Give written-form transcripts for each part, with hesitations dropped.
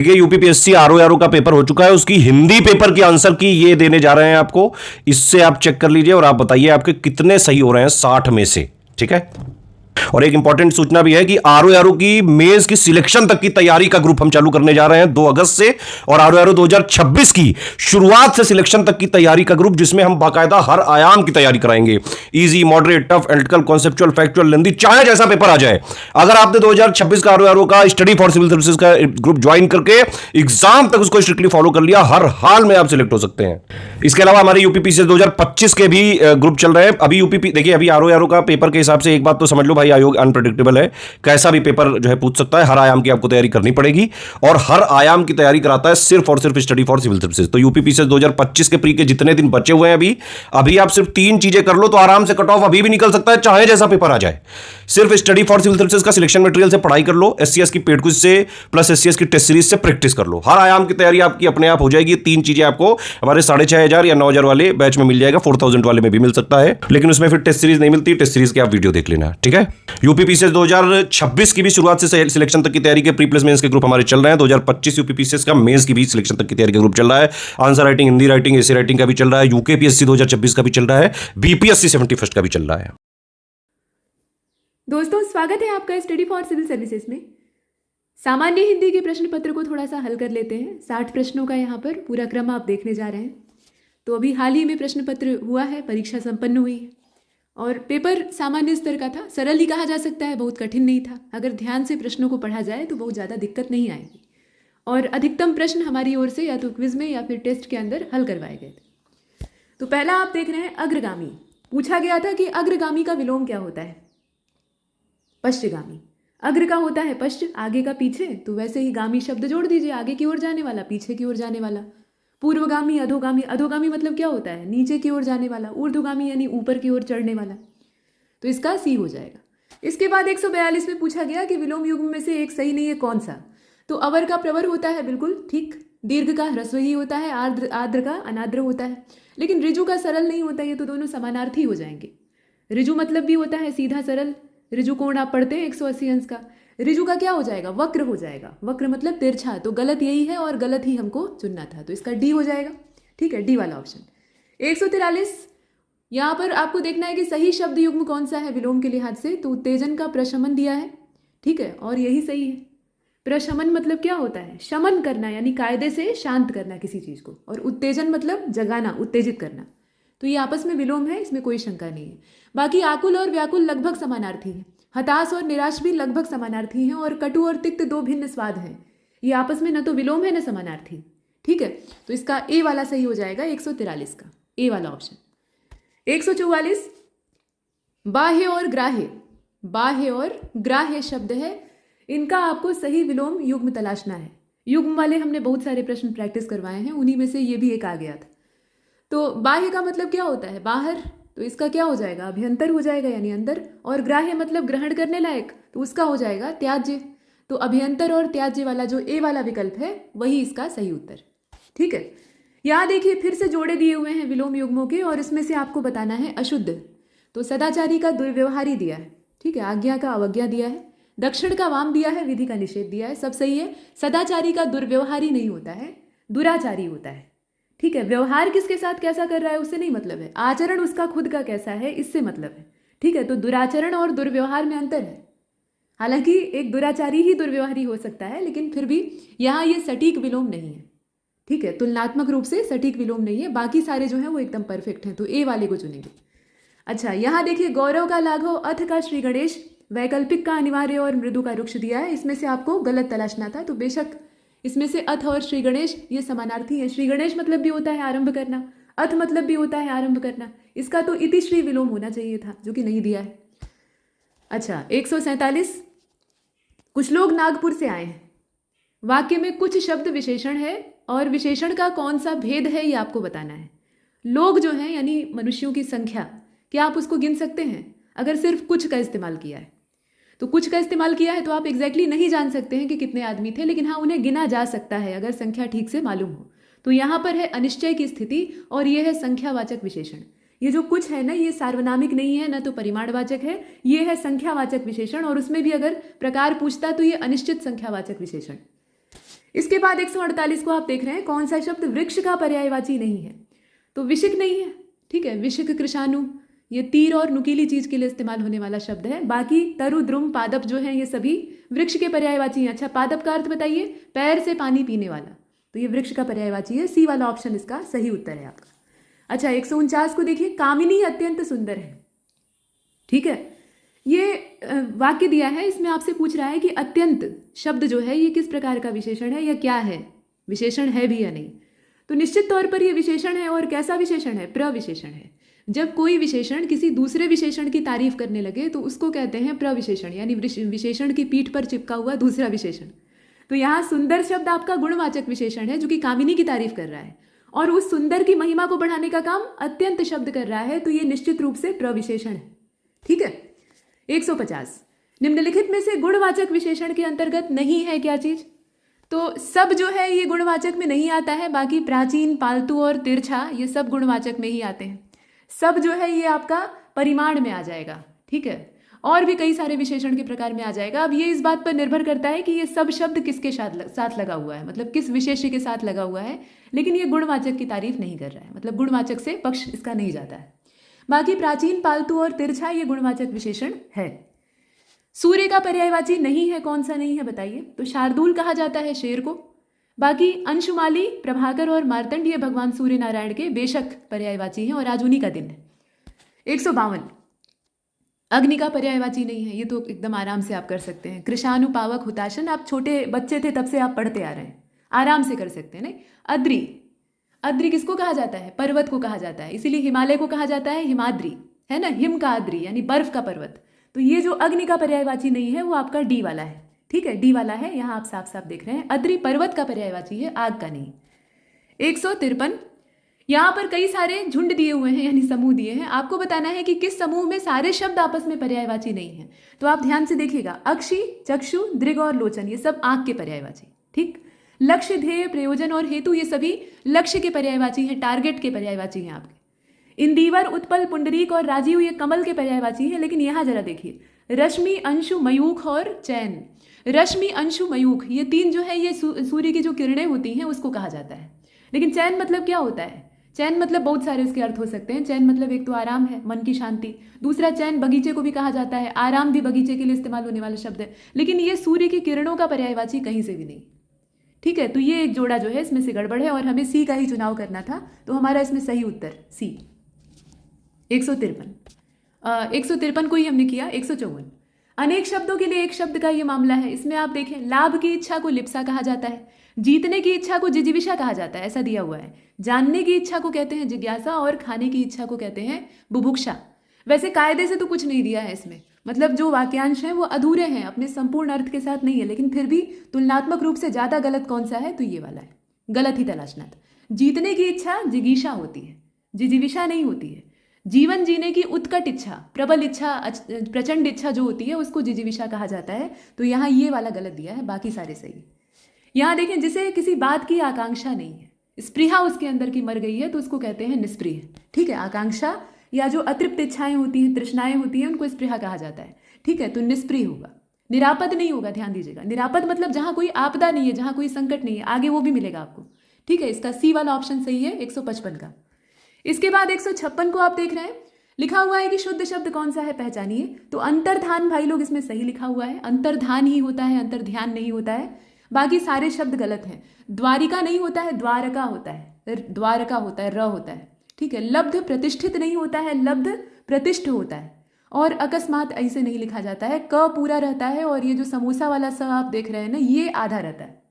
देखिए UPPSC RO का paper हो चुका है, उसकी हिंदी पेपर की आंसर की ये देने जा रहे हैं आपको। इससे आप चेक कर लीजिए और आप बताइए आपके कितने सही हो रहे हैं 60 में से। ठीक है, और एक इंपॉर्टेंट सूचना भी है कि आरओ की मेंस की सिलेक्शन तक की तैयारी का ग्रुप हम चालू करने जा रहे हैं 2 अगस्त से, और आरओ 2026 की शुरुआत से सिलेक्शन तक की तैयारी का ग्रुप, जिसमें हम बाकायदा हर आयाम की तैयारी कराएंगे। Easy, moderate, tough, analytical, conceptual, factual, lengthy, चाहे जैसा पेपर आ जाए। अगर आपने 2026 का आरओ का स्टडी फॉर सिविल सर्विसेज का ग्रुप ज्वाइन करके एग्जाम तक उसको स्ट्रिक्टली फॉलो कर लिया, हर हाल में आप सिलेक्ट हो सकते हैं। इसके अलावा हमारे यूपीपीसीएस 2025 के भी ग्रुप चल रहे हैं। अभी यूपीपी देखिए, अभी आरओ का पेपर के हिसाब से एक बात तो समझ लो भाई, आयोग अनप्रेडिक्टेबल है, कैसा भी पेपर जो है पूछ सकता है। हर आयाम की आपको तैयारी करनी पड़ेगी, और हर आयाम की तैयारी कराता है सिर्फ और सिर्फ स्टडी फॉर सिविल सर्विसेज। तो यूपीपीसीएस 2025 के प्री के जितने दिन बचे हुए हैं अभी आप सिर्फ 3 चीजें कर लो तो आराम से कट ऑफ अभी भी निकल सकता है, चाहे जैसा पेपर आ जाए। सिर्फ स्टडी फॉर सिविल सर्विसेज का सिलेक्शन मटेरियल से पढ़ाई कर लो, एससीएस की पेड क्विज से प्लस एससीएस की टेस्ट सीरीज से प्रैक्टिस कर लो। हर आयाम की तैयारी आपकी अपने आप हो जाएगी। 3 चीजें आपको हमारे 6,500 या 9,000 वाले बैच में मिल जाएगा, 4,000 वाले में भी मिल सकता है, लेकिन उसमें फिर टेस्ट सीरीज नहीं मिलती। टेस्ट सीरीज की आप वीडियो देख लेना। ठीक है, यूपीपीसीएस 2026 की भी शुरुआत से सिलेक्शन तक की तैयारी के प्री प्लस मेंस के ग्रुप हमारे चल रहे हैं। 2025 यूपीपीसीएस का मेंस की भी सिलेक्शन तक की तैयारी का ग्रुप चल रहा है। Answer writing, Hindi writing, essay writing का भी चल रहा है। यूकेपीएससी 2026 का भी चल रहा है। बीपीएससी 71 का भी चल रहा है। दोस्तों, स्वागत है आपका स्टडी फॉर सिविल सर्विसेज में। सामान्य हिंदी के प्रश्न पत्र को थोड़ा सा हल कर लेते हैं। 60 प्रश्नों का यहाँ पर पूरा क्रम आप देखने जा रहे हैं। तो अभी हाल ही में प्रश्न पत्र हुआ है, परीक्षा संपन्न हुई है, और पेपर सामान्य स्तर का था। सरल ही कहा जा सकता है, बहुत कठिन नहीं था। अगर ध्यान से प्रश्नों को पढ़ा जाए तो बहुत ज़्यादा दिक्कत नहीं आएगी। और अधिकतम प्रश्न हमारी ओर से या तो क्विज में या फिर टेस्ट के अंदर हल करवाए गए थे। तो पहला आप देख रहे हैं, अग्रगामी। पूछा गया था कि अग्रगामी का विलोम क्या होता है? पश्चगामी। अग्र का होता है पश्च, आगे का पीछे, तो वैसे ही गामी शब्द जोड़ दीजिए, आगे की ओर जाने वाला, पीछे की ओर जाने वाला। पूर्वगामी, अधोगामी। अधोगामी मतलब क्या होता है? नीचे की ओर जाने वाला। ऊर्ध्वगामी यानी ऊपर की ओर चढ़ने वाला। तो इसका सी हो जाएगा। इसके बाद 142 में पूछा गया कि विलोम युग्म में से एक सही नहीं है, कौन सा? तो अवर का प्रवर होता है, बिल्कुल ठीक। दीर्घ का ह्रस्व ही होता है, आर्द्र का अनाद्र होता है। लेकिन ऋजु का सरल नहीं होता, ये तो दोनों समानार्थी हो जाएंगे। ऋजु मतलब भी होता है सीधा सरल। ऋजु कोण आप पढ़ते हैं 180 अंश का। ऋजु का क्या हो जाएगा? वक्र हो जाएगा। वक्र मतलब तिरछा। तो गलत यही है और गलत ही हमको चुनना था, तो इसका डी हो जाएगा। ठीक है, डी वाला ऑप्शन। 143 यहाँ पर आपको देखना है कि सही शब्द युग्म कौन सा है विलोम के लिहाज से। तो उत्तेजन का प्रशमन दिया है, ठीक है, और यही सही है। प्रशमन मतलब क्या होता है? शमन करना, यानी कायदे से शांत करना किसी चीज़ को, और उत्तेजन मतलब जगाना, उत्तेजित करना। तो ये आपस में विलोम है, इसमें कोई शंका नहीं है। बाकी आकुल और व्याकुल लगभग समानार्थी हैं। हताश और निराश भी लगभग समानार्थी हैं, और कटु और तिक्त 2 भिन्न स्वाद हैं। ये आपस में न तो विलोम है न समानार्थी। ठीक है, तो इसका ए वाला सही हो जाएगा, 143 का ए वाला ऑप्शन। 144 बाह्य और ग्राह्य। बाह्य और ग्राह्य शब्द है, इनका आपको सही विलोम युग्म तलाशना है। युग्म वाले हमने बहुत सारे प्रश्न प्रैक्टिस करवाए हैं, उन्हीं में से ये भी एक आ गया था। तो बाह्य का मतलब क्या होता है? बाहर। तो इसका क्या हो जाएगा? अभ्यंतर हो जाएगा, यानी अंदर। और ग्राह्य मतलब ग्रहण करने लायक, तो उसका हो जाएगा त्याज्य। तो अभ्यंतर और त्याज्य वाला जो ए वाला विकल्प है वही इसका सही उत्तर। ठीक है, यहाँ देखिए फिर से जोड़े दिए हुए हैं विलोम युग्मों के, और इसमें से आपको बताना है अशुद्ध। तो सदाचारी का दुर्व्यवहारी दिया है, ठीक है, आज्ञा का अवज्ञा दिया है, दक्षिण का वाम दिया है, विधि का निषेध दिया है, सब सही है। सदाचारी का दुर्व्यवहारी नहीं होता है, दुराचारी होता है। ठीक है, व्यवहार किसके साथ कैसा कर रहा है उससे नहीं मतलब है, आचरण उसका खुद का कैसा है इससे मतलब है। ठीक है, तो दुराचरण और दुर्व्यवहार में अंतर है। हालांकि एक दुराचारी ही दुर्व्यवहारी हो सकता है, लेकिन फिर भी यहाँ ये सटीक विलोम नहीं है। ठीक है, तुलनात्मक रूप से सटीक विलोम नहीं है। बाकी सारे जो हैं वो एकदम परफेक्ट हैं, तो ए वाले को चुनेंगे। अच्छा, यहाँ देखिए गौरव का लाघव, अथ का श्री गणेश, वैकल्पिक का अनिवार्य और मृदु का रुक्ष दिया है। इसमें से आपको गलत तलाशना था, तो बेशक इसमें से अथ और श्री गणेश ये समानार्थी है। श्री गणेश मतलब भी होता है आरंभ करना, अथ मतलब भी होता है आरंभ करना। इसका तो इति श्री विलोम होना चाहिए था, जो कि नहीं दिया है। अच्छा, 147 कुछ लोग नागपुर से आए हैं। वाक्य में कुछ शब्द विशेषण है, और विशेषण का कौन सा भेद है ये आपको बताना है। लोग जो हैं यानी मनुष्यों की संख्या, क्या आप उसको गिन सकते हैं? अगर सिर्फ कुछ का इस्तेमाल किया है तो कुछ का इस्तेमाल किया है तो आप एग्जैक्टली नहीं जान सकते हैं कि कितने आदमी थे, लेकिन हाँ उन्हें गिना जा सकता है अगर संख्या ठीक से मालूम हो। तो यहाँ पर है अनिश्चय की स्थिति, और ये है संख्यावाचक विशेषण। ये जो कुछ है ना, ये सार्वनामिक नहीं है, ना तो परिमाणवाचक है, ये है संख्यावाचक विशेषण, और उसमें भी अगर प्रकार पूछता तो ये अनिश्चित संख्यावाचक विशेषण। इसके बाद 148 को आप देख रहे हैं, कौन सा शब्द वृक्ष का पर्यायवाची नहीं है? तो विशिक नहीं है, ठीक है। विशिक, कृशाणु, ये तीर और नुकीली चीज के लिए इस्तेमाल होने वाला शब्द है। बाकी तरु, द्रुम, पादप जो है ये सभी वृक्ष के पर्यायवाची हैं। अच्छा, पादप का अर्थ बताइए, पैर से पानी पीने वाला, तो ये वृक्ष का पर्यायवाची है। सी वाला ऑप्शन इसका सही उत्तर है आपका। अच्छा, 149 को देखिए, कामिनी अत्यंत सुंदर है, ठीक है। ये वाक्य दिया है, इसमें आपसे पूछ रहा है कि अत्यंत शब्द जो है ये किस प्रकार का विशेषण है या क्या है, विशेषण है भी या नहीं। तो निश्चित तौर पर ये विशेषण है, और कैसा विशेषण है? प्रविशेषण है। जब कोई विशेषण किसी दूसरे विशेषण की तारीफ करने लगे तो उसको कहते हैं प्रविशेषण, यानी विशेषण की पीठ पर चिपका हुआ दूसरा विशेषण। तो यहाँ सुंदर शब्द आपका गुणवाचक विशेषण है जो कि कामिनी की तारीफ कर रहा है, और उस सुंदर की महिमा को बढ़ाने का काम अत्यंत शब्द कर रहा है, तो ये निश्चित रूप से प्रविशेषण है, ठीक है। 150, निम्नलिखित में से गुणवाचक विशेषण के अंतर्गत नहीं है क्या चीज? तो सब जो है ये गुणवाचक में नहीं आता है, बाकी प्राचीन, पालतू और तिरछा ये सब गुणवाचक में ही आते हैं। सब जो है ये आपका परिमाण में आ जाएगा, ठीक है, और भी कई सारे विशेषण के प्रकार में आ जाएगा। अब ये इस बात पर निर्भर करता है कि ये सब शब्द किसके साथ लगा हुआ है, मतलब किस विशेष्य के साथ लगा हुआ है, लेकिन ये गुणवाचक की तारीफ नहीं कर रहा है, मतलब गुणवाचक से पक्ष इसका नहीं जाता है। बाकी प्राचीन, पालतू और तिरछा ये गुणवाचक विशेषण है। सूर्य का पर्यायवाची नहीं है, कौन सा नहीं है बताइए? तो शार्दूल कहा जाता है शेर को। बाकी अंशुमाली, प्रभाकर और मार्तंड ये भगवान सूर्य नारायण के बेशक पर्यायवाची हैं, और आज उन्हीं का दिन है। 152, अग्नि का पर्यायवाची नहीं है, ये तो एकदम आराम से आप कर सकते हैं। कृशानु, पावक, हुताशन, आप छोटे बच्चे थे तब से आप पढ़ते आ रहे हैं, आराम से कर सकते हैं। नहीं, अद्रि, अद्रि किसको कहा जाता है? पर्वत को कहा जाता है, इसीलिए हिमालय को कहा जाता है हिमाद्री, है ना, हिम का अद्रि यानी बर्फ का पर्वत। तो ये जो अग्नि का पर्यायवाची नहीं है वो आपका डी वाला है, ठीक है, डी वाला है, यहाँ आप साफ साफ देख रहे हैं। अद्रि पर्वत का पर्यायवाची है, आग का नहीं। 153, यहाँ पर कई सारे झुंड दिए हुए हैं, यानी समूह दिए हैं, आपको बताना है कि किस समूह में सारे शब्द आपस में पर्यायवाची नहीं है। तो आप ध्यान से देखिएगा, अक्षि, चक्षु, दृग और लोचन ये सब आंख के पर्यायवाची, ठीक। लक्ष्य, ध्येय, प्रयोजन और हेतु ये सभी लक्ष्य के पर्यायवाची हैं, टारगेट के पर्यायवाची हैं आपके। इंदिवर, उत्पल, पुंडरीक और राजीव ये कमल के पर्यायवाची हैं। लेकिन यहाँ जरा देखिए, रश्मि, अंशु, मयूख और चैन, रश्मि, अंशु, मयूख ये तीन जो है ये सूर्य की जो किरणें होती हैं उसको कहा जाता है। लेकिन चैन मतलब क्या होता है? चैन मतलब बहुत सारे उसके अर्थ हो सकते हैं। चैन मतलब एक तो आराम है, मन की शांति। दूसरा, चैन बगीचे को भी कहा जाता है, आराम भी बगीचे के लिए इस्तेमाल होने वाला शब्द है। लेकिन ये सूर्य की किरणों का पर्यायवाची कहीं से भी नहीं, ठीक है। तो ये एक जोड़ा जो है इसमें से गड़बड़ है, और हमें सी का ही चुनाव करना था, तो हमारा इसमें सही उत्तर सी। 153, 153 को ही हमने किया। 154, अनेक शब्दों के लिए एक शब्द का ये मामला है। इसमें आप देखें, लाभ की इच्छा को लिप्सा कहा जाता है, जीतने की इच्छा को जिजीविषा कहा जाता है, ऐसा दिया हुआ है। जानने की इच्छा को कहते हैं जिज्ञासा, और खाने की इच्छा को कहते हैं बुभुक्षा। वैसे कायदे से तो कुछ नहीं दिया है इसमें, मतलब जो वाक्यांश हैं वो अधूरे हैं, अपने संपूर्ण अर्थ के साथ नहीं है, लेकिन फिर भी तुलनात्मक रूप से ज्यादा गलत कौन सा है? तो ये वाला है, गलत ही तलाशना था। जीतने की इच्छा जिगीषा होती है, जिजीविषा नहीं होती है। जीवन जीने की उत्कट इच्छा, प्रबल इच्छा, प्रचंड इच्छा जो होती है उसको जिजीविषा कहा जाता है। तो यहाँ ये वाला गलत दिया है, बाकी सारे सही। यहाँ देखें, जिसे किसी बात की आकांक्षा नहीं है, स्पृहा उसके अंदर की मर गई है, तो उसको कहते हैं निस्पृह, ठीक है। आकांक्षा या जो अतृप्त इच्छाएं होती हैं, तृष्णाएं होती हैं, उनको स्पृहा कहा जाता है, ठीक है। तो निस्पृह होगा, निरापद नहीं होगा, ध्यान दीजिएगा। निरापद मतलब जहां कोई आपदा नहीं है, जहां कोई संकट नहीं है, आगे वो भी मिलेगा आपको, ठीक है। इसका सी वाला ऑप्शन सही है 155 का। इसके बाद 156 को आप देख रहे हैं, लिखा हुआ है कि शुद्ध शब्द कौन सा है, पहचानिए। तो अंतर्धान भाई लोग इसमें सही लिखा हुआ है, अंतर्धान ही होता है, अंतर्ध्यान नहीं होता है। बाकी सारे शब्द गलत हैं। द्वारिका नहीं होता है, द्वारका होता है, द्वारका होता है, र होता है, ठीक है। लब्ध प्रतिष्ठित नहीं होता है, लब्ध प्रतिष्ठ होता है। और अकस्मात ऐसे नहीं लिखा जाता है, क पूरा रहता है, और ये जो समोसा वाला स आप देख रहे हैं ना, ये आधा रहता है,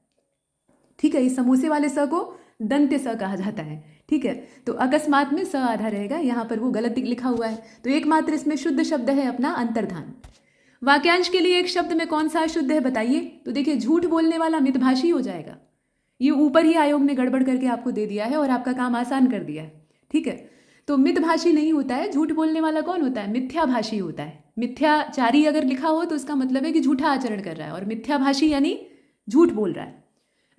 ठीक है। इस समोसे वाले स को दंत्य स कहा जाता है, ठीक है। तो अकस्मात में स आधा रहेगा, यहाँ पर वो गलत लिखा हुआ है। तो एकमात्र इसमें शुद्ध शब्द है अपना अंतर्धान। वाक्यांश के लिए एक शब्द में कौन सा शुद्ध है बताइए? तो देखिए, झूठ बोलने वाला मितभाषी हो जाएगा। ये ऊपर ही आयोग ने गड़बड़ करके आपको दे दिया है और आपका काम आसान कर दिया है, ठीक है। तो मितभाषी नहीं होता है, झूठ बोलने वाला कौन होता है? मिथ्याभाषी होता है। मिथ्याचारी अगर लिखा हो तो उसका मतलब है कि झूठा आचरण कर रहा है, और मिथ्याभाषी यानी झूठ बोल रहा है।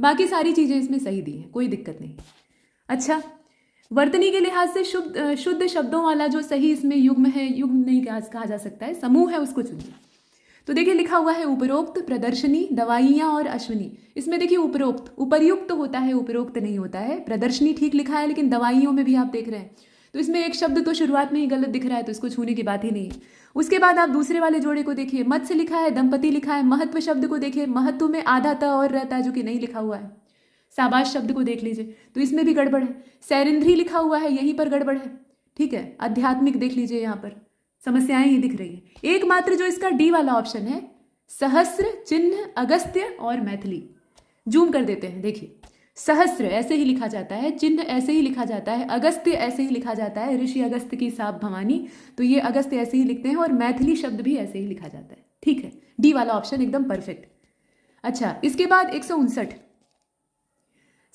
बाकी सारी चीजें इसमें सही दी हैं, कोई दिक्कत नहीं। अच्छा, वर्तनी के लिहाज से शुद्ध शब्दों वाला जो सही इसमें युग्म है, युग्म नहीं कहा जा सकता है, समूह है, उसको चुनिए। तो देखिए लिखा हुआ है उपरोक्त, प्रदर्शनी, दवाइयाँ और अश्विनी। इसमें देखिए उपरोक्त, उपर्युक्त होता है, उपरोक्त नहीं होता है। प्रदर्शनी ठीक लिखा है, लेकिन दवाइयों में भी आप देख रहे हैं तो इसमें एक शब्द तो शुरुआत में ही गलत दिख रहा है, तो इसको छूने की बात ही नहीं है। उसके बाद आप दूसरे वाले जोड़े को देखिए, मत्स्य लिखा है, दंपति लिखा है। महत्व शब्द को देखिए, महत्व में आधा त और रहता है जो कि नहीं लिखा हुआ है। शाबाश शब्द को देख लीजिए तो इसमें भी गड़बड़ है। सैरिंद्री लिखा हुआ है, यहीं पर गड़बड़ है। ठीक है, आध्यात्मिक देख लीजिए, यहाँ पर समस्याएं ही दिख रही है। एकमात्र जो इसका डी वाला ऑप्शन है, सहस्र, चिन्ह, अगस्त्य और मैथिली। जूम कर देते हैं, देखिए सहस्र ऐसे ही लिखा जाता है, चिन्ह ऐसे ही लिखा जाता है, अगस्त्य ऐसे ही लिखा जाता है, ऋषि अगस्त्य की साप भवानी, तो ये अगस्त्य ऐसे ही लिखते हैं, और मैथिली शब्द भी ऐसे ही लिखा जाता है। ठीक है, डी वाला ऑप्शन एकदम परफेक्ट। अच्छा, इसके बाद 159,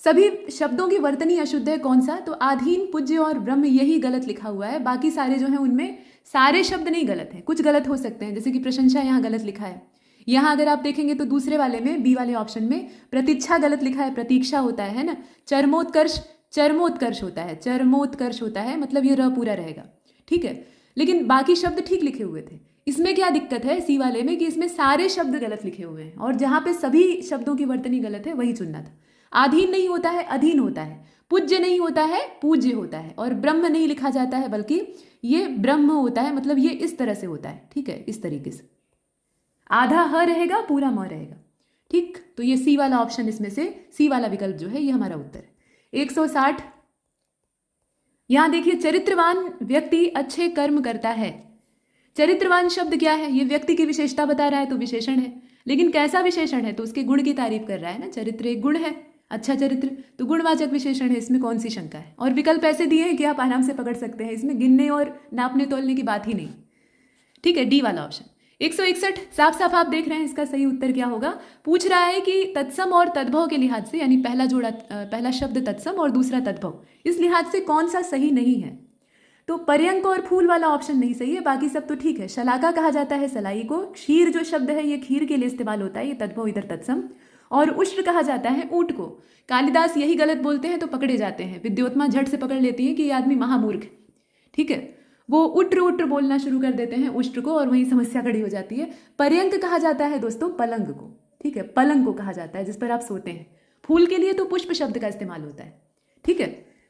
सभी शब्दों की वर्तनी अशुद्ध है, कौन सा? तो आधीन, पूज्य और ब्रह्म, यही गलत लिखा हुआ है। बाकी सारे जो हैं उनमें सारे शब्द नहीं गलत हैं, कुछ गलत हो सकते हैं, जैसे कि प्रशंसा यहाँ गलत लिखा है। यहाँ अगर आप देखेंगे तो दूसरे वाले में, बी वाले ऑप्शन में, प्रतीक्षा गलत लिखा है, प्रतीक्षा होता है ना। चरमोत्कर्ष, चरमोत्कर्ष होता है, चरमोत्कर्ष होता है, मतलब ये र पूरा रहेगा। ठीक है, लेकिन बाकी शब्द ठीक लिखे हुए थे। इसमें क्या दिक्कत है सी वाले में कि इसमें सारे शब्द गलत लिखे हुए हैं, और जहाँ पे सभी शब्दों की वर्तनी गलत है वही चुनना था। आधीन नहीं होता है, अधीन होता है। पूज्य नहीं होता है, पूज्य होता है। और ब्रह्म नहीं लिखा जाता है, बल्कि ये ब्रह्म होता है, मतलब ये इस तरह से होता है। ठीक है, इस तरीके से आधा ह रहेगा, पूरा म रहेगा। ठीक, तो ये सी वाला ऑप्शन, इसमें से सी वाला विकल्प जो है ये हमारा उत्तर है। 160, यहां देखिए, चरित्रवान व्यक्ति अच्छे कर्म करता है। चरित्रवान शब्द क्या है? ये व्यक्ति की विशेषता बता रहा है, तो विशेषण है। लेकिन कैसा विशेषण है? तो उसके गुण की तारीफ कर रहा है ना। चरित्र एक गुण है, अच्छा चरित्र, तो गुणवाचक विशेषण है, इसमें कौन सी शंका है? और विकल्प ऐसे दिए हैं कि आप आराम से पकड़ सकते हैं, इसमें गिनने और नापने तोलने की बात ही नहीं। ठीक है, डी वाला ऑप्शन। 161, साफ साफ आप देख रहे हैं इसका सही उत्तर क्या होगा। पूछ रहा है कि तत्सम और तद्भव के लिहाज से, यानी पहला शब्द तत्सम और दूसरा तद्भव, इस लिहाज से कौन सा सही नहीं है? तो पर्यंक और फूल वाला ऑप्शन नहीं सही है, बाकी सब तो ठीक है। शलाका कहा जाता है सलाई को। क्षीर जो शब्द है ये खीर के लिए इस्तेमाल होता है, ये तद्भव, इधर तत्सम। और उष्ट्र कहा जाता है ऊंट को। कालिदास यही गलत बोलते हैं तो पकड़े जाते हैं। विद्योत्मा झट से पकड़ लेती है कि ये आदमी महामूर्ख है। ठीक है, वो उट्र उट्र बोलना शुरू कर देते हैं उष्ट्र को, और वहीं समस्या खड़ी हो जाती है। पर्यंक कहा जाता है दोस्तों पलंग को। ठीक है, पलंग को कहा जाता है जिस पर आप सोते हैं। फूल के लिए तो पुष्प शब्द का इस्तेमाल होता है। ठीक है,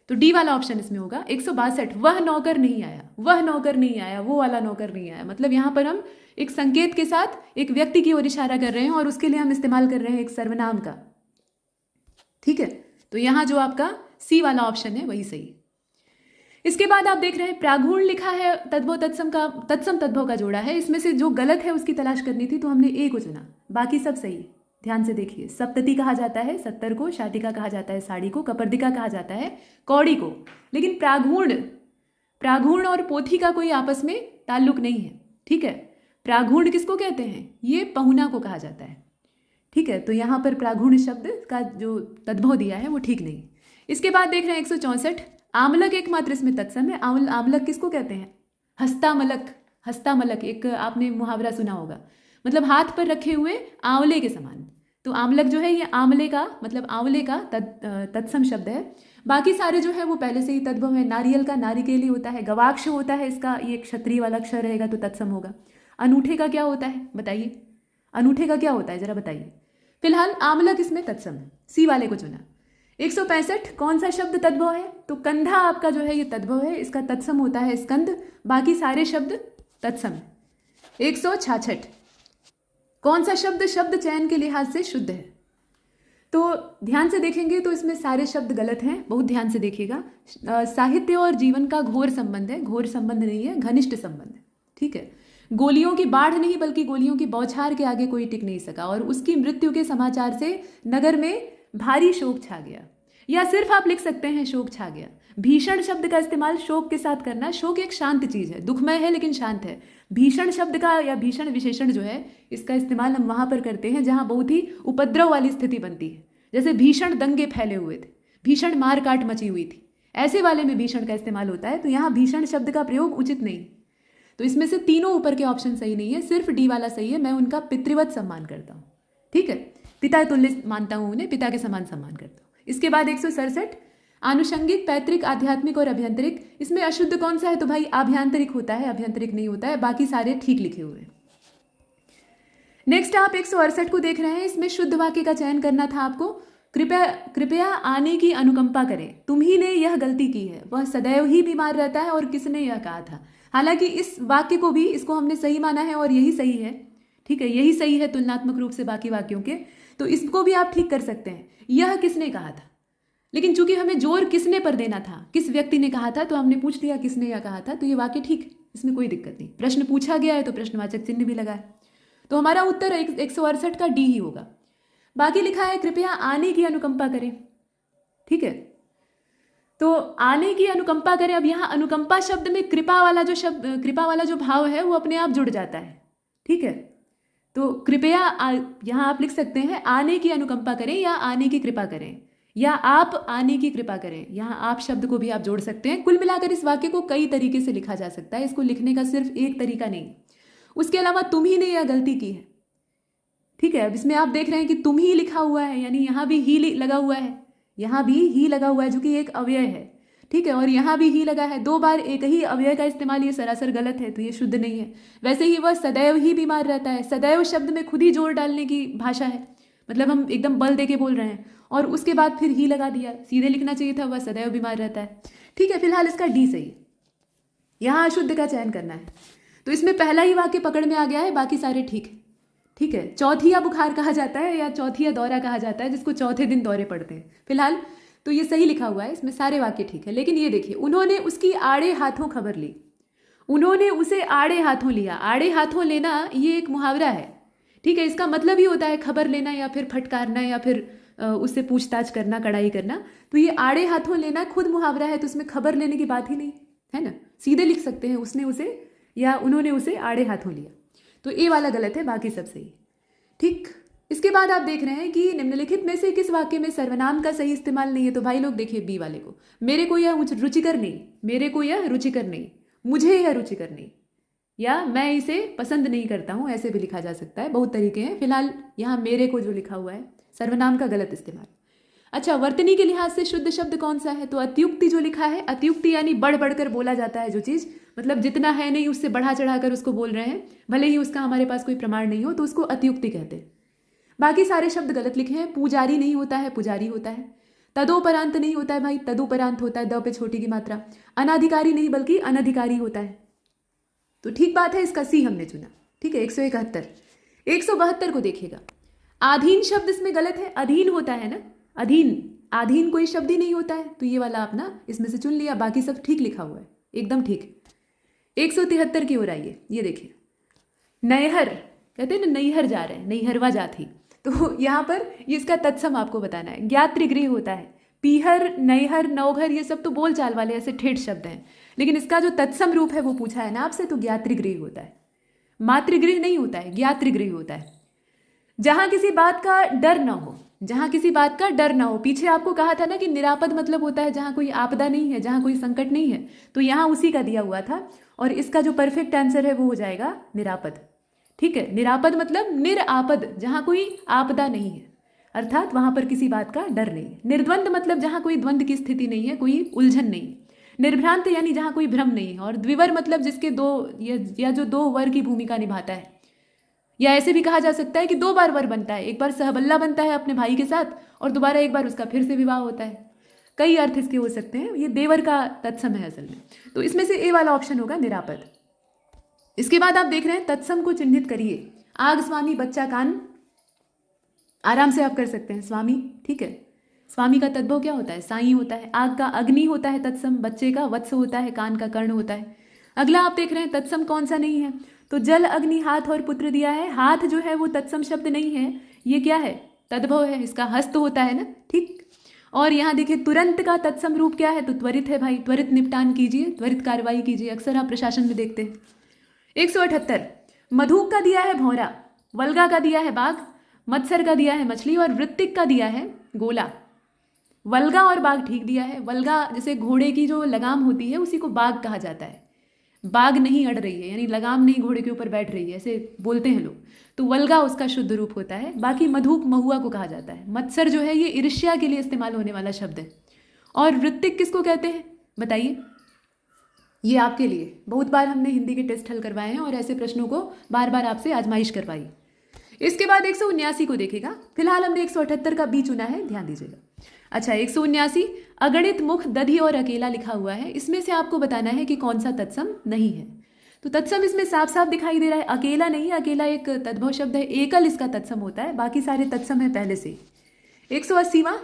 तो डी वाला ऑप्शन इसमें होगा। 162, वह नौकर नहीं आया, वह नौकर नहीं आया, वो वाला नौकर नहीं आया। मतलब यहाँ पर हम एक संकेत के साथ एक व्यक्ति की ओर इशारा कर रहे हैं, और उसके लिए हम इस्तेमाल कर रहे हैं एक सर्वनाम का। ठीक है, तो यहाँ जो आपका सी वाला ऑप्शन है वही सही। इसके बाद आप देख रहे हैं प्रागुण लिखा है, तद्भव तत्सम का, तत्सम तद्भव का जोड़ा है। इसमें से जो गलत है उसकी तलाश करनी थी, तो हमने ए को चुना, बाकी सब सही है। ध्यान से देखिए, सप्तति कहा जाता है सत्तर को, शाटिका कहा जाता है साड़ी को, कपर्दिका कहा जाता है कौड़ी को। लेकिन प्रागुण और पोथी का कोई आपस में ताल्लुक नहीं है। ठीक है, प्रागुण किसको कहते हैं? ये पहुना को कहा जाता है। ठीक है, तो यहाँ पर प्रागुण शब्द का जो तद्भव दिया है वो ठीक नहीं। इसके बाद देख रहे हैं 164, आमलक एकमात्र इसमें तत्सम है। आमलक किसको कहते हैं? हस्तामलक। हस्तामलक एक आपने मुहावरा सुना होगा, मतलब हाथ पर रखे हुए आंवले के समान। तो आमलक जो है ये आंवले का, मतलब आंवले का तत्सम शब्द है। बाकी सारे जो है वो पहले से ही तद्भव है। नारियल का नारी के लिए होता है। गवाक्ष होता है इसका, ये क्षत्रिय वाला अक्षर रहेगा तो तत्सम होगा। अनूठे का क्या होता है बताइए? अनूठे का क्या होता है जरा बताइए? फिलहाल आमलक इसमें तत्सम है, सी वाले को चुना। 165, कौन सा शब्द तद्भव है? तो कंधा आपका जो है ये तद्भव है, इसका तत्सम होता है स्कंद, बाकी सारे शब्द तत्सम है। 166, कौन सा शब्द शब्द चयन के लिहाज से शुद्ध है? तो ध्यान से देखेंगे तो इसमें सारे शब्द गलत हैं, बहुत ध्यान से देखिएगा। साहित्य और जीवन का घोर संबंध है, घोर संबंध नहीं है, घनिष्ठ संबंध है। ठीक है, गोलियों की बाढ़ नहीं बल्कि गोलियों की बौछार के आगे कोई टिक नहीं सका, और उसकी मृत्यु के समाचार से नगर में भारी शोक छा गया। या सिर्फ आप लिख सकते हैं शोक छा गया। भीषण शब्द का इस्तेमाल शोक के साथ करना। शोक एक शांत चीज है, दुखमय है लेकिन शांत है। भीषण शब्द का या भीषण विशेषण जो है इसका इस्तेमाल हम वहां पर करते हैं जहां बहुत ही उपद्रव वाली स्थिति बनती है, जैसे भीषण दंगे फैले हुए थे, भीषण मारकाट मची हुई थी, ऐसे वाले में भीषण का इस्तेमाल होता है। तो यहाँ भीषण शब्द का प्रयोग उचित नहीं। तो इसमें से तीनों ऊपर के ऑप्शन सही नहीं है, सिर्फ डी वाला सही है। मैं उनका पितृवत सम्मान करता हूँ। ठीक है, पिता तुल्य मानता हूँ उन्हें, पिता के समान सम्मान करता हूँ। इसके बाद 167, आनुषंगिक, पैतृक, आध्यात्मिक और अभ्यंतरिक। इसमें अशुद्ध कौन सा है? तो भाई आभ्यंतरिक होता है, अभ्यंतरिक नहीं होता है। बाकी सारे ठीक लिखे हुए हैं। नेक्स्ट आप 168 को देख रहे हैं। इसमें शुद्ध वाक्य का चयन करना था आपको। कृपया कृपया आने की अनुकंपा करें, तुम्ही ने यह गलती की है, वह सदैव ही बीमार रहता है और किसने यह कहा था। हालांकि इस वाक्य को भी, इसको हमने सही माना है और यही सही है, ठीक है, यही सही है तुलनात्मक रूप से बाकी वाक्यों के, तो इसको भी आप ठीक कर सकते हैं। यह किसने कहा था, लेकिन चूंकि हमें जोर किसने पर देना था, किस व्यक्ति ने कहा था, तो हमने पूछ लिया किसने यह कहा था, तो ये वाक्य ठीक, इसमें कोई दिक्कत नहीं। प्रश्न पूछा गया है तो प्रश्नवाचक चिन्ह भी लगा है, तो हमारा उत्तर 168 का डी ही होगा। बाकी लिखा है कृपया आने की अनुकंपा करें, ठीक है, तो आने की अनुकंपा करें। अब यहाँ अनुकंपा शब्द में कृपा वाला जो शब्द, कृपा वाला जो भाव है वो अपने आप जुड़ जाता है, ठीक है। तो कृपया यहाँ आप लिख सकते हैं आने की अनुकंपा करें या आने की कृपा करें, या आप आने की कृपा करें। यहाँ आप शब्द को भी आप जोड़ सकते हैं। कुल मिलाकर इस वाक्य को कई तरीके से लिखा जा सकता है, इसको लिखने का सिर्फ एक तरीका नहीं। उसके अलावा तुम ही ने यह गलती की है, ठीक है। अब इसमें आप देख रहे हैं कि तुम ही लिखा हुआ है, यानी यहाँ भी ही लगा हुआ है, यहाँ भी ही लगा हुआ है जो कि एक अव्यय है, ठीक है, और यहाँ भी ही लगा है। दो बार एक ही अव्यय का इस्तेमाल ये सरासर गलत है, तो ये शुद्ध नहीं है। वैसे ही वह सदैव ही बीमार रहता है, सदैव शब्द में खुद ही जोर डालने की भाषा है, मतलब हम एकदम बल दे के बोल रहे हैं और उसके बाद फिर ही लगा दिया। सीधे लिखना चाहिए था वह सदैव बीमार रहता है, ठीक है। फिलहाल इसका डी सही है, यहाँ अशुद्ध का चयन करना है। तो इसमें पहला ही वाक्य पकड़ में आ गया है, बाकी सारे ठीक है, ठीक है। चौथिया बुखार कहा जाता है या चौथिया दौरा कहा जाता है, जिसको चौथे दिन दौरे पड़ते हैं। फिलहाल तो ये सही लिखा हुआ है, इसमें सारे वाक्य ठीक है। लेकिन ये देखिए, उन्होंने उसकी आड़े हाथों खबर ली, उन्होंने उसे आड़े हाथों लिया। आड़े हाथों लेना ये एक मुहावरा है, ठीक है। इसका मतलब ही होता है खबर लेना या फिर फटकारना या फिर उससे पूछताछ करना, कड़ाई करना। तो ये आड़े हाथों लेना खुद मुहावरा है, तो उसमें खबर लेने की बात ही नहीं है ना। सीधे लिख सकते हैं उसने उसे या उन्होंने उसे आड़े हाथों लिया। तो ए वाला गलत है, बाकी सब सही, ठीक। इसके बाद आप देख रहे हैं कि निम्नलिखित में से किस वाक्य में सर्वनाम का सही इस्तेमाल नहीं है। तो भाई लोग देखिए बी वाले को, मेरे को यह रुचिकर नहीं, मेरे को यह रुचिकर नहीं, मुझे यह रुचिकर नहीं, या मैं इसे पसंद नहीं करता हूं, ऐसे भी लिखा जा सकता है। बहुत तरीके हैं। फिलहाल यहाँ मेरे को जो लिखा हुआ है, सर्वनाम का गलत इस्तेमाल। अच्छा, वर्तनी के लिहाज से शुद्ध शब्द कौन सा है? तो अत्युक्ति जो लिखा है, अत्युक्ति यानी बढ़ बढ़कर बोला जाता है जो चीज़, मतलब जितना है नहीं उससे बढ़ा चढ़ाकर उसको बोल रहे हैं, भले ही उसका हमारे पास कोई प्रमाण नहीं हो, तो उसको अत्युक्ति कहते हैं। बाकी सारे शब्द गलत लिखे हैं। पूजारी नहीं होता है, पुजारी होता है। तदोपरांत नहीं होता है भाई, तदुपरांत होता है, द पे छोटी की मात्रा। अनाधिकारी नहीं बल्कि अनधिकारी होता है। तो ठीक बात है, इसका सी हमने चुना, ठीक है। 171 172 को देखिएगा। आधीन शब्द इसमें गलत है, अधीन होता है ना, अधीन, आधीन कोई शब्द ही नहीं होता है, तो ये वाला अपना इसमें से चुन लिया। बाकी सब ठीक लिखा हुआ है, एकदम ठीक। 173 की ओर आइए, ये देखिए, नैहर कहते हैं ना, नैहर जा रहे हैं, नैहरवा जाती। तो यहाँ पर ये इसका तत्सम आपको बताना है। ज्ञातृगृह होता है, पीहर, नैहर, नौघर, ये सब तो बोलचाल वाले ऐसे ठेठ शब्द हैं, लेकिन इसका जो तत्सम रूप है वो पूछा है ना आपसे, तो ज्ञातृगृह होता है। मातृगृह नहीं होता है, ज्ञातृगृह होता है। जहां किसी बात का डर ना हो, जहां किसी बात का डर ना हो। पीछे आपको कहा था ना कि निरापद मतलब होता है जहां कोई आपदा नहीं है, जहां कोई संकट नहीं है, तो यहाँ उसी का दिया हुआ था। और इसका जो परफेक्ट आंसर है वो हो जाएगा निरापद, ठीक है। निरापद मतलब निरापद, जहां कोई आपदा नहीं है, अर्थात वहां पर किसी बात का डर नहीं है। निर्द्वंद मतलब जहां कोई द्वंद्व की स्थिति नहीं है, कोई उलझन नहीं है। निर्भ्रांत यानी जहां कोई भ्रम नहीं है। और द्विवर मतलब जिसके दो या जो दो वर की भूमिका निभाता है, या ऐसे भी कहा जा सकता है कि दो बार वर बनता है, एक बार सहबल्ला बनता है अपने भाई के साथ और दोबारा एक बार उसका फिर से विवाह होता है। कई अर्थ इसके हो सकते हैं, ये देवर का तत्सम है असल में। तो इसमें से ए वाला ऑप्शन होगा निरापद। इसके बाद आप देख रहे हैं तत्सम को चिन्हित करिए। आग, स्वामी, बच्चा, कान, आराम से आप कर सकते हैं, स्वामी, ठीक है। स्वामी का तद्भव क्या होता है? साई होता है। आग का अग्नि होता है तत्सम, बच्चे का वत्स होता है, कान का कर्ण होता है। अगला आप देख रहे हैं तत्सम कौन सा नहीं है, तो जल, अग्नि, हाथ और पुत्र दिया है। हाथ जो है वो तत्सम शब्द नहीं है, ये क्या है? तद्भव है, इसका हस्त होता है ना, ठीक। और यहाँ देखिए तुरंत का तत्सम रूप क्या है, तो त्वरित है भाई, त्वरित निपटान कीजिए, त्वरित कार्रवाई कीजिए, अक्सर आप प्रशासन में देखते हैं। 178 मधुक का दिया है भौरा, वल्गा का दिया है बाघ, मत्सर का दिया है मछली और वृत्तिक का दिया है गोला। वल्गा और बाघ ठीक दिया है। वल्गा जैसे घोड़े की जो लगाम होती है उसी को बाघ कहा जाता है। बाघ नहीं अड़ रही है, यानी लगाम नहीं घोड़े के ऊपर बैठ रही है, ऐसे बोलते हैं लोग, तो वल्गा उसका शुद्ध रूप होता है। बाकी मधुक महुआ को कहा जाता है। मत्सर जो है ये ईर्ष्या के लिए इस्तेमाल होने वाला शब्द है। और वृत्तिक किसको कहते हैं बताइए? ये आपके लिए बहुत बार हमने हिंदी के टेस्ट हल करवाए हैं और ऐसे प्रश्नों को बार बार आपसे आजमाइश करवाई। इसके बाद 179 को देखेगा। फिलहाल हमने 178 का बी चुना है, ध्यान दीजिएगा। अच्छा, 179 अगणित, मुख, दधि और अकेला लिखा हुआ है। इसमें से आपको बताना है कि कौन सा तत्सम नहीं है। तो तत्सम इसमें साफ साफ दिखाई दे रहा है, अकेला नहीं। अकेला एक तद्भव शब्द है, एकल इसका तत्सम होता है, बाकी सारे तत्सम है पहले से। 180वां,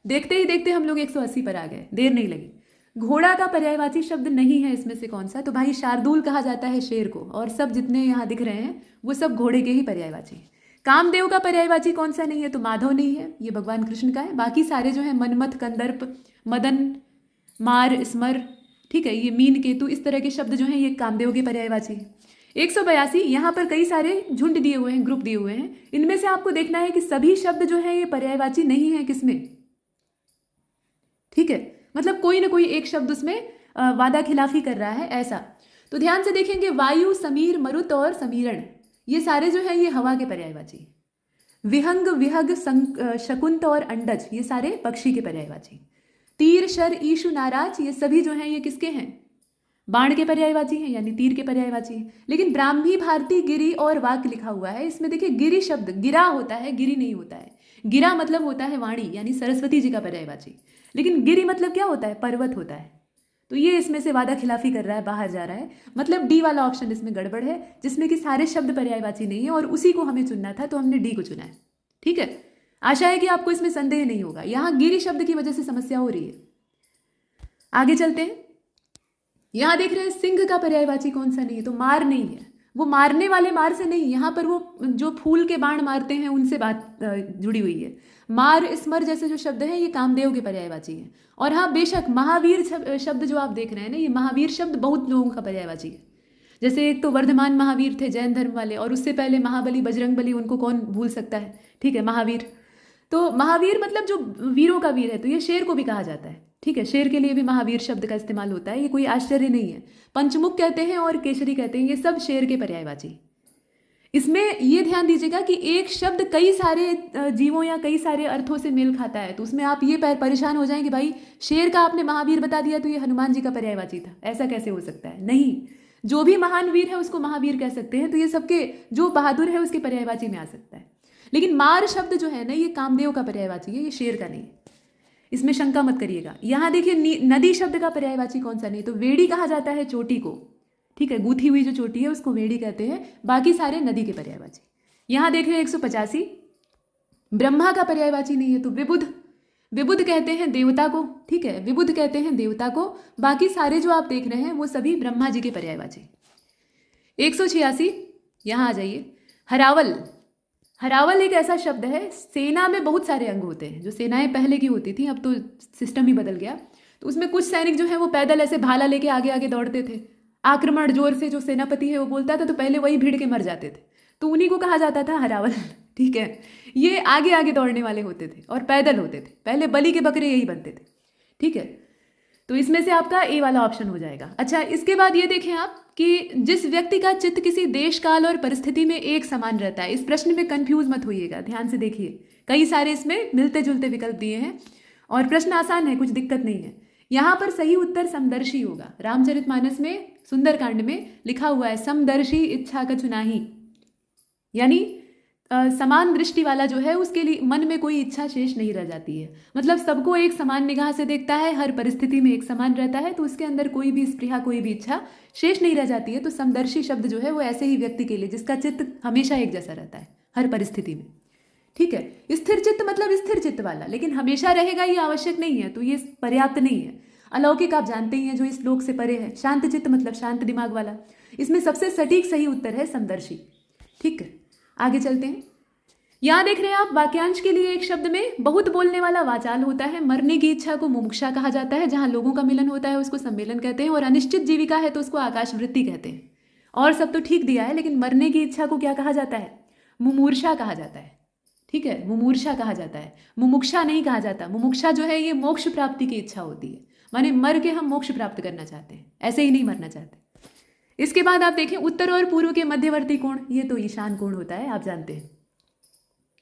देखते ही देखते हम लोग 180 पर आ गए, देर नहीं लगी। घोड़ा का पर्यायवाची शब्द नहीं है इसमें से कौन सा? तो भाई शार्दूल कहा जाता है शेर को, और सब जितने यहाँ दिख रहे हैं वो सब घोड़े के ही पर्यायवाची हैं। कामदेव का पर्यायवाची कौन सा नहीं है? तो माधव नहीं है, ये भगवान कृष्ण का है। बाकी सारे जो है मनमथ, कंदर्प, मदन, मार, स्मर, ठीक है, ये मीन, केतु, इस तरह के शब्द जो हैं ये कामदेव के पर्यायवाची है। 182, यहाँ पर कई सारे झुंड दिए हुए हैं, ग्रुप दिए हुए हैं। इनमें से आपको देखना है कि सभी शब्द जो है ये पर्यायवाची नहीं है किसमें, ठीक है, मतलब कोई ना कोई एक शब्द उसमें वादा खिलाफी कर रहा है, ऐसा। तो ध्यान से देखेंगे, वायु, समीर, मरुत और समीरण, ये सारे जो है ये हवा के पर्यायवाची। विहंग, विहग, शकुंत और अंडज, ये सारे पक्षी के पर्यायवाची। तीर, शर, ईशु, नाराज, ये सभी जो हैं ये किसके हैं? बाण के पर्यायवाची हैं, यानी तीर के पर्यायवाची हैं। लेकिन ब्राह्मी, भारती, गिरी और वाक्य लिखा हुआ है, इसमें देखिए गिरी शब्द गिरा होता है, गिरी नहीं होता है। गिरा मतलब होता है वाणी, यानी सरस्वती जी का पर्यायवाची, लेकिन गिरी मतलब क्या होता है? पर्वत होता है। तो ये इसमें से वादा खिलाफी कर रहा है, बाहर जा रहा है, मतलब डी वाला ऑप्शन इसमें गड़बड़ है, जिसमें कि सारे शब्द पर्यायवाची नहीं है, और उसी को हमें चुनना था, तो हमने डी को चुना है, ठीक है। आशा है कि आपको इसमें संदेह नहीं होगा। यहाँ गिरी शब्द की वजह से समस्या हो रही है। आगे चलते हैं। यहाँ देख रहे हैं सिंह का पर्यायवाची कौन सा नहीं है? तो मार नहीं है, वो मारने वाले मार से नहीं, यहाँ पर वो जो फूल के बाण मारते हैं उनसे बात जुड़ी हुई है। मार, स्मर जैसे जो शब्द हैं ये कामदेव के पर्यायवाची हैं। और हाँ, बेशक महावीर शब्द जो आप देख रहे हैं ना, ये महावीर शब्द बहुत लोगों का पर्यायवाची है। जैसे एक तो वर्धमान महावीर थे जैन धर्म वाले, और उससे पहले महाबली, बजरंग बली, उनको कौन भूल सकता है, ठीक है, महावीर। तो महावीर मतलब जो वीरों का वीर है, तो ये शेर को भी कहा जाता है, ठीक है, शेर के लिए भी महावीर शब्द का इस्तेमाल होता है, ये कोई आश्चर्य नहीं है। पंचमुख कहते हैं और केसरी कहते हैं, ये सब शेर के पर्यायवाची। इसमें ये ध्यान दीजिएगा कि एक शब्द कई सारे जीवों या कई सारे अर्थों से मेल खाता है, तो उसमें आप ये परेशान हो जाएंगे, भाई शेर का आपने महावीर बता दिया तो ये हनुमान जी का पर्यायवाची था, ऐसा कैसे हो सकता है? नहीं, जो भी महान वीर है उसको महावीर कह सकते हैं, तो ये सबके जो बहादुर है उसके पर्यायवाची में आ सकता है। लेकिन मार शब्द जो है ना, ये कामदेव का पर्यायवाची है, ये शेर का नहीं, इसमें शंका मत करिएगा। यहाँ देखिए नदी शब्द का पर्यायवाची कौन सा नहीं, तो वेड़ी कहा जाता है चोटी को, ठीक है, गूथी हुई जो चोटी है उसको वेड़ी कहते हैं, बाकी सारे नदी के पर्यायवाची। यहाँ देख रहे हैं 185, ब्रह्मा का पर्यायवाची नहीं है, तो विबुध, विबुध कहते हैं देवता को, ठीक है, विबुध कहते हैं देवता को, बाकी सारे जो आप देख रहे हैं वो सभी ब्रह्मा जी के पर्यायवाची। 186, यहाँ आ जाइए, हरावल। हरावल एक ऐसा शब्द है, सेना में बहुत सारे अंग होते हैं, जो सेनाएं पहले की होती थी, अब तो सिस्टम ही बदल गया, तो उसमें कुछ सैनिक जो है वो पैदल ऐसे भाला लेके आगे आगे दौड़ते थे, आक्रमण जोर से जो सेनापति है वो बोलता था, तो पहले वही भीड़ के मर जाते थे, तो उन्हीं को कहा जाता था हरावल, ठीक है। ये आगे आगे दौड़ने वाले होते थे और पैदल होते थे, पहले बलि के बकरे यही बनते थे, ठीक है। तो इसमें से आपका ए वाला ऑप्शन हो जाएगा। अच्छा, इसके बाद ये देखें आप कि जिस व्यक्ति का चित्त किसी देश, काल और परिस्थिति में एक समान रहता है, इस प्रश्न में कंफ्यूज मत होइएगा, ध्यान से देखिए, कई सारे इसमें मिलते जुलते विकल्प दिए हैं और प्रश्न आसान है, कुछ दिक्कत नहीं है। यहाँ पर सही उत्तर समदर्शी होगा। रामचरितमानस में सुंदरकांड में लिखा हुआ है समदर्शी इच्छा का चुनाही, यानी समान दृष्टि वाला जो है उसके लिए मन में कोई इच्छा शेष नहीं रह जाती है, मतलब सबको एक समान निगाह से देखता है, हर परिस्थिति में एक समान रहता है, तो उसके अंदर कोई भी स्पृहा, कोई भी इच्छा शेष नहीं रह जाती है। तो समदर्शी शब्द जो है वो ऐसे ही व्यक्ति के लिए जिसका चित्त हमेशा एक जैसा रहता है हर परिस्थिति में, ठीक है। स्थिर चित्त मतलब स्थिर चित्त वाला, लेकिन हमेशा रहेगा ये आवश्यक नहीं है, तो ये पर्याप्त नहीं है। अलौकिक आप जानते ही हैं, जो इस श्लोक से परे है। शांत चित्त मतलब शांत दिमाग वाला, इसमें सबसे सटीक सही उत्तर है समदर्शी, ठीक है। आगे चलते हैं। यहाँ देख रहे हैं आप वाक्यांश के लिए एक शब्द में बहुत बोलने वाला वाचाल होता है। मरने की इच्छा को मुमुक्षा कहा जाता है, जहाँ लोगों का मिलन होता है उसको सम्मेलन कहते हैं, और अनिश्चित जीविका है तो उसको आकाशवृत्ति कहते हैं। और सब तो ठीक दिया है, लेकिन मरने की इच्छा को क्या कहा जाता है? मुमूर्षा कहा जाता है, ठीक है, मुमूर्षा कहा जाता है, मुमुक्षा नहीं कहा जाता। मुमुक्षा जो है ये मोक्ष प्राप्ति की इच्छा होती है, माने मर के हम मोक्ष प्राप्त करना चाहते हैं, ऐसे ही नहीं मरना चाहते। इसके बाद आप देखें उत्तर और पूर्व के मध्यवर्ती कोण, ये तो ईशान कोण होता है, आप जानते हैं,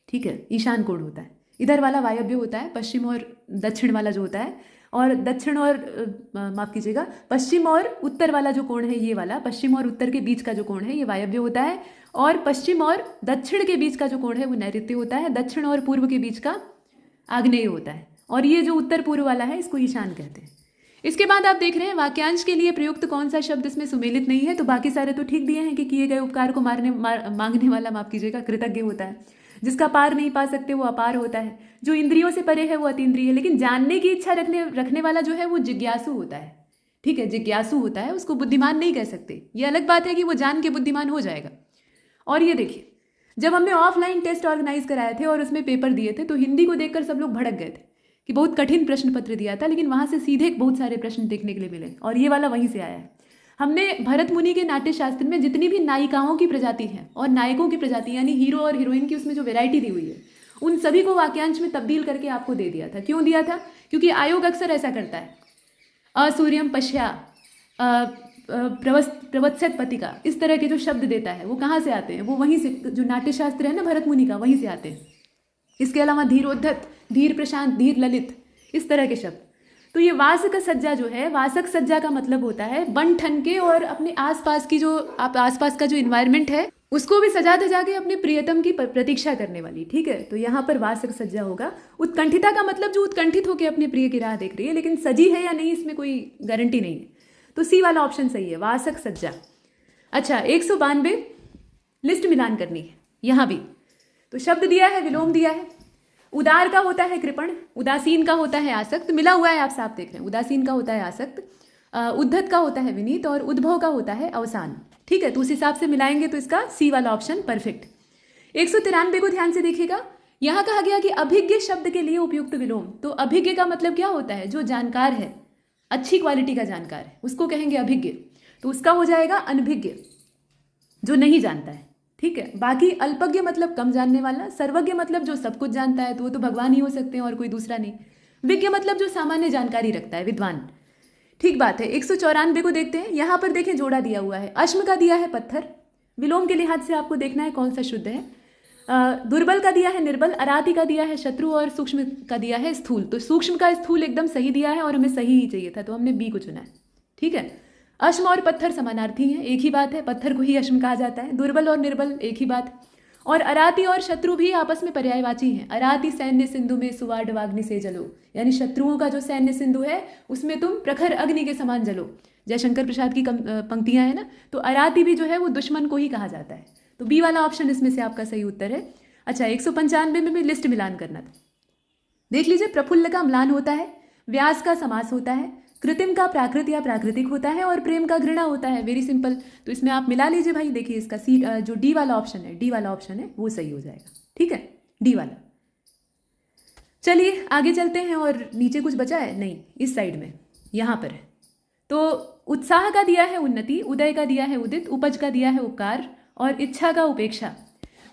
ठीक है, ईशान कोण होता है। इधर वाला वायव्य होता है, पश्चिम और दक्षिण वाला जो होता है, और दक्षिण और माफ कीजिएगा, पश्चिम और उत्तर वाला जो कोण है ये वाला, पश्चिम और उत्तर के बीच का जो कोण है ये वायव्य होता है, और पश्चिम और दक्षिण के बीच का जो कोण है वो नैऋत्य होता है, दक्षिण और पूर्व के बीच का आग्नेय होता है, और ये जो उत्तर पूर्व वाला है इसको ईशान कहते हैं। इसके बाद आप देख रहे हैं वाक्यांश के लिए प्रयुक्त कौन सा शब्द इसमें सुमेलित नहीं है, तो बाकी सारे तो ठीक दिए हैं कि किए गए उपकार को मांगने वाला, माफ कीजिएगा, कृतज्ञ होता है, जिसका पार नहीं पा सकते वो अपार होता है, जो इंद्रियों से परे है वो अतीन्द्रिय है, लेकिन जानने की इच्छा रखने वाला जो है वो जिज्ञासु होता है। ठीक है, जिज्ञासु होता है, उसको बुद्धिमान नहीं कह सकते, ये अलग बात है कि वो जान के बुद्धिमान हो जाएगा। और ये देखिए, जब हमने ऑफलाइन टेस्ट ऑर्गेनाइज कराए थे और उसमें पेपर दिए थे तो हिंदी को देखकर सब लोग भड़क गए थे कि बहुत कठिन प्रश्न पत्र दिया था, लेकिन वहाँ से सीधे बहुत सारे प्रश्न देखने के लिए मिले, और ये वाला वहीं से आया है। हमने भरत मुनि के नाट्य शास्त्र में जितनी भी नायिकाओं की प्रजाति है और नायकों की प्रजाति यानी हीरो और हीरोइन की उसमें जो वैरायटी दी हुई है उन सभी को वाक्यांश में तब्दील करके आपको दे दिया था। क्यों दिया था? क्योंकि आयोग अक्सर ऐसा करता है, असूर्यम पश्या प्रवत्सत पतिका, इस तरह के जो शब्द देता है वो कहाँ से आते हैं? वो वहीं से, जो नाट्यशास्त्र है ना भरत मुनि का, वहीं से आते हैं। इसके अलावा धीरोद्धत, धीर प्रशांत, धीर ललित, इस तरह के शब्द। तो ये वासक सज्जा जो है, वासक सज्जा का मतलब होता है बन ठन के और अपने आसपास की जो आसपास का जो इन्वायरमेंट है उसको भी सजा धजा के अपने प्रियतम की प्रतीक्षा करने वाली। ठीक है, तो यहाँ पर वासक सज्जा होगा। उत्कंठिता का मतलब जो उत्कंठित होकर अपने प्रिय की राह देख रही है, लेकिन सजी है या नहीं इसमें कोई गारंटी नहीं है, तो सी वाला ऑप्शन सही है, वासक सज्जा। अच्छा, 192 लिस्ट मिलान करनी है यहाँ भी। तो शब्द दिया है, विलोम दिया है। उदार का होता है कृपण, उदासीन का होता है आसक्त, मिला हुआ है, आप साफ देख रहे हैं। उदासीन का होता है आसक्त, उद्धत का होता है विनीत, और उद्भव का होता है अवसान। ठीक है, तो उस हिसाब से मिलाएंगे तो इसका सी वाला ऑप्शन परफेक्ट। 193 को ध्यान से देखिएगा, यहाँ कहा गया कि अभिज्ञ शब्द के लिए उपयुक्त विलोम। तो अभिज्ञ का मतलब क्या होता है? जो जानकार है, अच्छी क्वालिटी का जानकार है, उसको कहेंगे अभिज्ञ। तो उसका हो जाएगा अनभिज्ञ, जो नहीं जानता है। ठीक है, बाकी अल्पज्ञ मतलब कम जानने वाला, सर्वज्ञ मतलब जो सब कुछ जानता है, तो वो तो भगवान ही हो सकते हैं और कोई दूसरा नहीं। विज्ञ मतलब जो सामान्य जानकारी रखता है, विद्वान। ठीक बात है। 194 को देखते हैं, यहाँ पर देखें जोड़ा दिया हुआ है, अश्म का दिया है पत्थर, विलोम के लिहाज से आपको देखना है कौन सा शुद्ध है। दुर्बल का दिया है निर्बल, अराति का दिया है शत्रु, और सूक्ष्म का दिया है स्थूल। तो सूक्ष्म का स्थूल एकदम सही दिया है और हमें सही ही चाहिए था, तो हमने बी को चुना है। ठीक है, अश्म और पत्थर समानार्थी हैं, एक ही बात है, पत्थर को ही अश्म कहा जाता है। दुर्बल और निर्बल एक ही बात। और अराति और शत्रु भी आपस में पर्यायवाची हैं। अराति सैन्य सिंधु में सुवाड वाग्नि से जलो, यानी शत्रुओं का जो सैन्य सिंधु है उसमें तुम प्रखर अग्नि के समान जलो। जयशंकर प्रसाद की पंक्तियां हैं ना, तो अराति भी जो है वो दुश्मन को ही कहा जाता है। तो बी वाला ऑप्शन इसमें से आपका सही उत्तर है। अच्छा, 195 में भी लिस्ट मिलान करना था। देख लीजिए, प्रफुल्ल का म्लान होता है, व्यास का समास होता है, कृत्रिम का प्राकृत या प्राकृतिक होता है, और प्रेम का घृणा होता है। Very simple. तो इसमें आप मिला लीजिए भाई, देखिए इसका सी जो डी वाला ऑप्शन है, डी वाला ऑप्शन है वो सही हो जाएगा। ठीक है, डी वाला। चलिए आगे चलते हैं। और नीचे कुछ बचा है? नहीं, इस साइड में यहाँ पर है। तो उत्साह का दिया है उन्नति, उदय का दिया है उदित, उपज का दिया है उपकार, और इच्छा का उपेक्षा।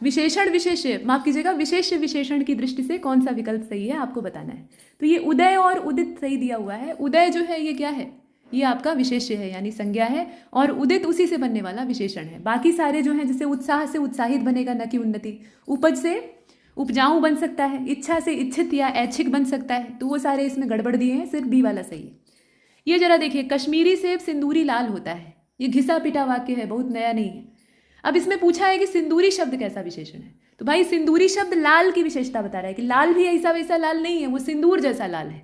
विशेषण विशेष्य, माफ कीजिएगा, विशेष्य विशेषण की दृष्टि से कौन सा विकल्प सही है आपको बताना है। तो ये उदय और उदित सही दिया हुआ है। उदय जो है ये क्या है? ये आपका विशेष्य है, यानी संज्ञा है, और उदित उसी से बनने वाला विशेषण है। बाकी सारे जो हैं, जैसे उत्साह से उत्साहित बनेगा, न कि उन्नति। उपज से उपजाऊ बन सकता है, इच्छा से इच्छित या ऐच्छिक बन सकता है, तो वो सारे इसमें गड़बड़ दिए हैं, सिर्फ बी वाला सही है। ये जरा देखिए, कश्मीरी सेब सिंदूरी लाल होता है, ये घिसा पिटा वाक्य है, बहुत नया नहीं है। अब इसमें पूछा है कि सिंदूरी शब्द कैसा विशेषण है, तो भाई सिंदूरी शब्द लाल की विशेषता बता रहा है कि लाल भी ऐसा वैसा लाल नहीं है, वो सिंदूर जैसा लाल है।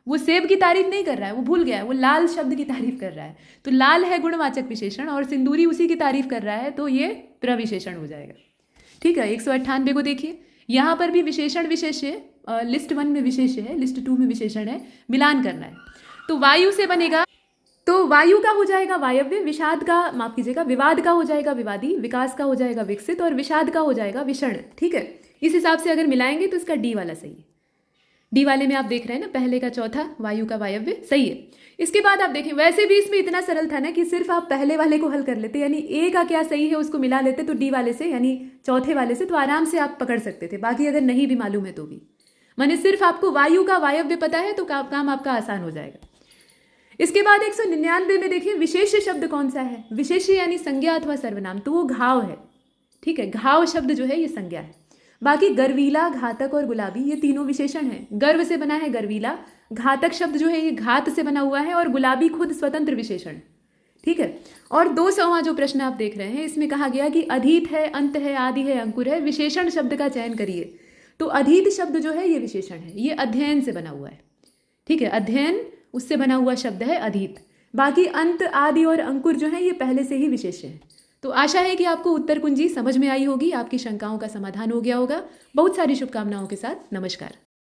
वो सेब की तारीफ नहीं कर रहा है, वो भूल गया है, वो लाल शब्द की तारीफ कर रहा है। तो लाल है गुणवाचक विशेषण और सिंदूरी उसी की तारीफ कर रहा है, तो ये प्रविशेषण हो जाएगा। ठीक है, 198 को देखिए, यहाँ पर भी विशेषण विशेष्य, लिस्ट 1 में विशेष्य है, लिस्ट 2 में विशेषण है, मिलान करना है। तो वायु से बनेगा, तो वायु का हो जाएगा वायव्य, विषाद का, माफ कीजिएगा, विवाद का हो जाएगा विवादी, विकास का हो जाएगा विकसित, और विषाद का हो जाएगा विषण। ठीक है, इस हिसाब से अगर मिलाएंगे तो इसका डी वाला सही है। डी वाले में आप देख रहे हैं ना, पहले का चौथा, वायु का वायव्य सही है। इसके बाद आप देखें, वैसे भी इसमें इतना सरल था ना कि सिर्फ आप पहले वाले को हल कर लेते, यानी ए का क्या सही है उसको मिला लेते, तो डी वाले से यानी चौथे वाले से तो आराम से आप पकड़ सकते थे। बाकी अगर नहीं भी मालूम है तो भी, माने सिर्फ आपको वायु का वायव्य पता है तो काम आपका आसान हो जाएगा। इसके बाद 199 में देखिए, विशेष्य शब्द कौन सा है? विशेष्य यानी संज्ञा अथवा सर्वनाम, तो वो घाव है। ठीक है, घाव शब्द जो है ये संज्ञा है। बाकी गर्वीला, घातक और गुलाबी ये तीनों विशेषण हैं। गर्व से बना है गर्वीला, घातक शब्द जो है ये घात से बना हुआ है, और गुलाबी खुद स्वतंत्र विशेषण। ठीक है, और 200वां जो प्रश्न आप देख रहे हैं, इसमें कहा गया कि अधीत है, अंत है, आदि है, अंकुर है, विशेषण शब्द का चयन करिए। तो अधीत शब्द जो है ये विशेषण है, ये अध्ययन से बना हुआ है। ठीक है, अध्ययन उससे बना हुआ शब्द है अधीत। बाकी अंत, आदि और अंकुर जो है ये पहले से ही विशेष्य है। तो आशा है कि आपको उत्तर कुंजी समझ में आई होगी, आपकी शंकाओं का समाधान हो गया होगा। बहुत सारी शुभकामनाओं के साथ नमस्कार।